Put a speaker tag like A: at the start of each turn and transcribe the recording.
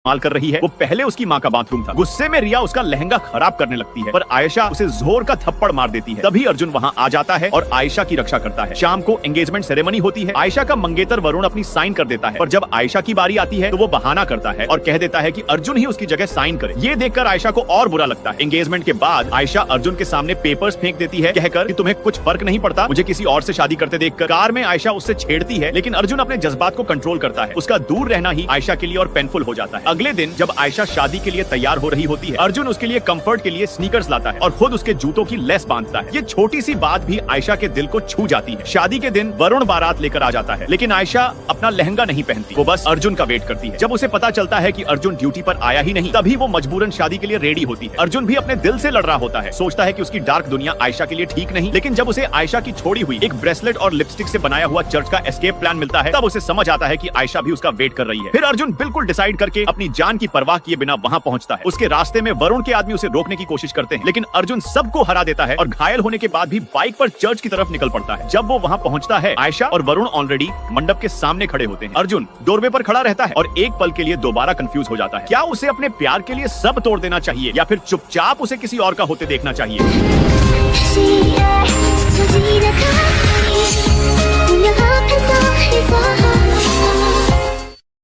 A: इस्तेमाल कर रही है। वो पहले उसकी माँ का बाथरूम था। गुस्से में रिया उसका लहंगा खराब करने लगती है, पर आयशा उसे जोर का थप्पड़ मार देती है। तभी अर्जुन वहाँ आ जाता है और आयशा की रक्षा करता है। शाम को एंगेजमेंट सेरेमनी होती है। आयशा का मंगेतर वरुण अपनी साइन कर देता है, पर जब आयशा की बारी आती है तो वो बहाना करता है और कह देता है कि अर्जुन ही उसकी जगह साइन करे। ये देखकर आयशा को और बुरा लगता है। एंगेजमेंट के बाद आयशा अर्जुन के सामने पेपर्स फेंक देती है, कहकर कि तुम्हें कुछ फर्क नहीं पड़ता मुझे किसी और से शादी करते देखकर। कार में आयशा उससे छेड़ती है, लेकिन अर्जुन अपने जज्बात को कंट्रोल करता है। उसका दूर रहना ही आयशा के लिए और पेनफुल हो जाता है। अगले दिन जब आयशा शादी के लिए तैयार हो रही होती है, अर्जुन उसके लिए कंफर्ट के लिए स्नीकर्स लाता है और खुद उसके जूतों की लेस बांधता है। ये छोटी सी बात भी आयशा के दिल को छू जाती है। शादी के दिन वरुण बारात लेकर आ जाता है, लेकिन आयशा अपना लहंगा नहीं पहनती। वो बस अर्जुन का वेट करती है। जब उसे पता चलता है कि अर्जुन ड्यूटी पर आया ही नहीं, तभी वो मजबूरन शादी के लिए रेडी होती है। अर्जुन भी अपने दिल से लड़ रहा होता है, सोचता है कि उसकी डार्क दुनिया आयशा के लिए ठीक नहीं। लेकिन जब उसे आयशा की छोड़ी हुई एक ब्रेसलेट और लिपस्टिक से बनाया हुआ चर्च का एस्केप प्लान मिलता है, तब उसे समझ आता है कि आयशा भी उसका वेट कर रही है। फिर अर्जुन बिल्कुल डिसाइड करके अपनी जान की परवाह किए बिना वहां पहुंचता है। उसके रास्ते में वरुण के आदमी उसे रोकने की कोशिश करते हैं, लेकिन अर्जुन सबको हरा देता है और घायल होने के बाद भी बाइक पर चर्च की तरफ निकल पड़ता है। जब वो वहां पहुंचता है, आयशा और वरुण ऑलरेडी मंडप के सामने खड़े होते हैं। अर्जुन डोरवे पर खड़ा रहता है और एक पल के लिए दोबारा कंफ्यूज हो जाता है। क्या उसे अपने प्यार के लिए सब तोड़ देना चाहिए या फिर चुपचाप उसे किसी और का होते देखना चाहिए?